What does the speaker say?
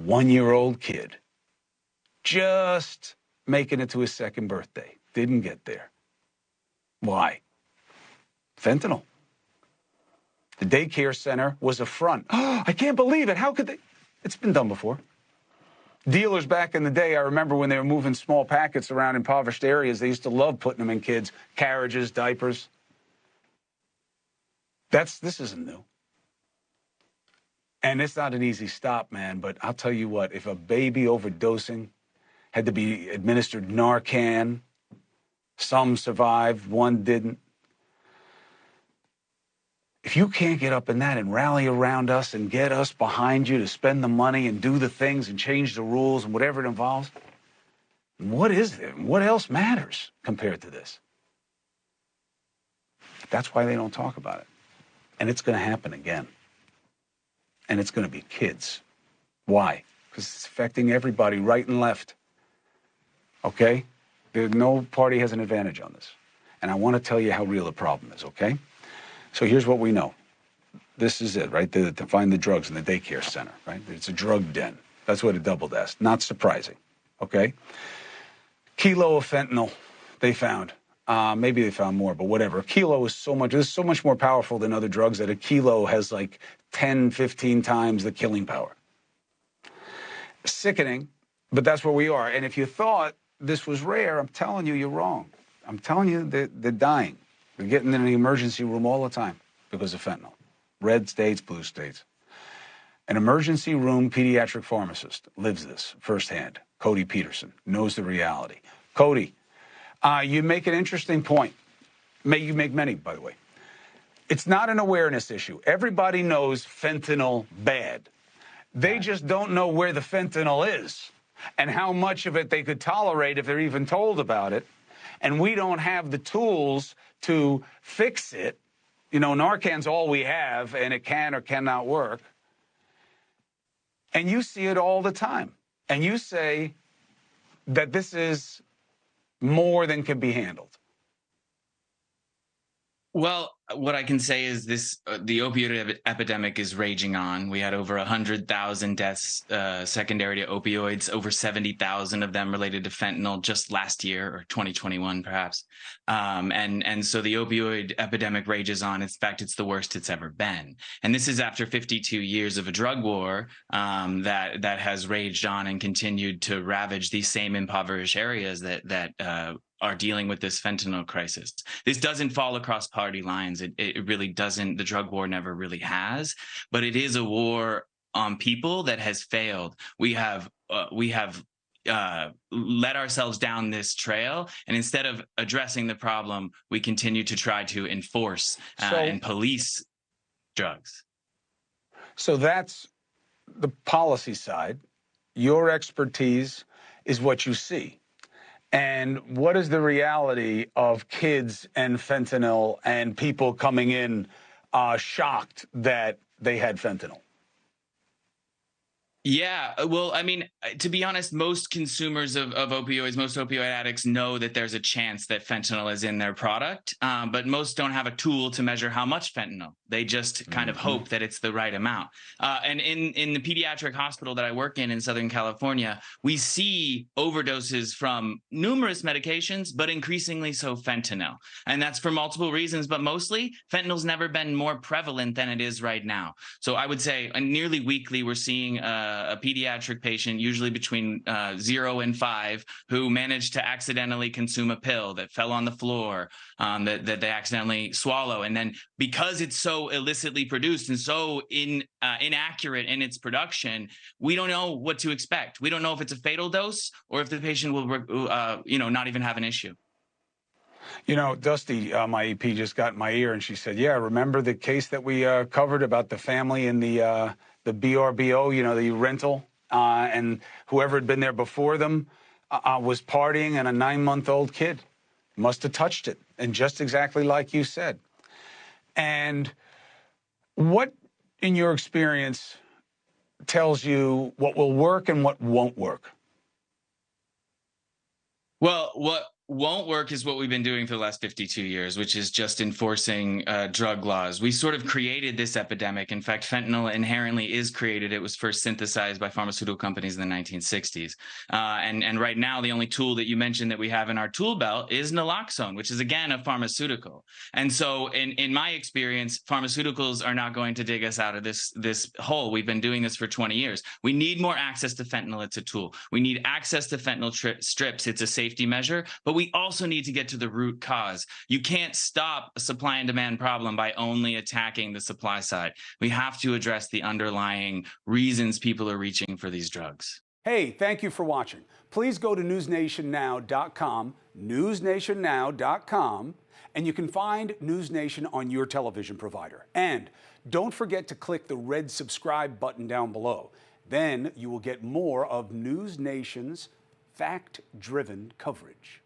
1-year-old kid, just making it to his second birthday. Didn't get there. Why? Fentanyl. The daycare center was a front. Oh, I can't believe it. How could they? It's been done before. Dealers back in the day, I remember when they were moving small packets around impoverished areas, they used to love putting them in kids' carriages, diapers. This isn't new. And it's not an easy stop, man, but I'll tell you what, if a baby overdosing had to be administered Narcan, some survived, one didn't. If you can't get up in that and rally around us and get us behind you to spend the money and do the things and change the rules and whatever it involves, what is there? What else matters compared to this? That's why they don't talk about it. And it's going to happen again. And it's going to be kids. Why? Because it's affecting everybody right and left. Okay? No party has an advantage on this. And I want to tell you how real the problem is, okay? So here's what we know. This is it, right? To find the drugs in the daycare center, right? It's a drug den. That's what it doubled as. Not surprising, okay? Kilo of fentanyl they found. Maybe they found more, but whatever. A kilo is so much more powerful than other drugs that a kilo has like 10, 15 times the killing power. Sickening, but that's where we are. And if you thought this was rare, I'm telling you, you're wrong. I'm telling you, they're dying. They're getting in the emergency room all the time because of fentanyl. Red states, blue states. An emergency room pediatric pharmacist lives this firsthand. Cody Peterson knows the reality. Cody, you make an interesting point. You make many, by the way. It's not an awareness issue. Everybody knows fentanyl bad. They just don't know where the fentanyl is and how much of it they could tolerate if they're even told about it. And we don't have the tools to fix it. You know, Narcan's all we have, and it can or cannot work. And you see it all the time. And you say that this is more than can be handled. Well, what I can say is this: the opioid epidemic is raging on. We had over 100,000 deaths secondary to opioids, over 70,000 of them related to fentanyl just last year, or 2021, perhaps. And so the opioid epidemic rages on. In fact, it's the worst it's ever been. And this is after 52 years of a drug war that has raged on and continued to ravage these same impoverished areas that are dealing with this fentanyl crisis. This doesn't fall across party lines. It really doesn't. The drug war never really has, but it is a war on people that has failed. We have led ourselves down this trail, and instead of addressing the problem, we continue to try to enforce and police drugs. So that's the policy side. Your expertise is what you see. And what is the reality of kids and fentanyl and people coming in shocked that they had fentanyl? Yeah, well, I mean, to be honest, most consumers of opioids, most opioid addicts know that there's a chance that fentanyl is in their product, but most don't have a tool to measure how much fentanyl. They just kind of hope that it's the right amount. And in the pediatric hospital that I work in Southern California, we see overdoses from numerous medications, but increasingly so fentanyl. And that's for multiple reasons, but mostly fentanyl's never been more prevalent than it is right now. So I would say nearly weekly, we're seeing a pediatric patient, usually between 0 and 5, who managed to accidentally consume a pill that fell on the floor, that they accidentally swallow. And then because it's so illicitly produced and so inaccurate in its production, we don't know what to expect. We don't know if it's a fatal dose or if the patient will, not even have an issue. You know, Dusty, my EP, just got in my ear, and she said, yeah, remember the case that we covered about the family in the BRBO, you know, the rental, and whoever had been there before them was partying, and a 9-month-old kid must have touched it, and just exactly like you said. And what, in your experience, tells you what will work and what won't work? Well, won't work is what we've been doing for the last 52 years, which is just enforcing drug laws. We sort of created this epidemic. In fact, fentanyl inherently is created. It was first synthesized by pharmaceutical companies in the 1960s. And right now, the only tool that you mentioned that we have in our tool belt is naloxone, which is, again, a pharmaceutical. And so in my experience, pharmaceuticals are not going to dig us out of this hole. We've been doing this for 20 years. We need more access to fentanyl. It's a tool. We need access to fentanyl strips. It's a safety measure. But we also need to get to the root cause. You can't stop a supply and demand problem by only attacking the supply side. We have to address the underlying reasons people are reaching for these drugs. Hey, thank you for watching. Please go to newsnationnow.com, newsnationnow.com, and you can find NewsNation on your television provider. And don't forget to click the red subscribe button down below. Then you will get more of NewsNation's fact-driven coverage.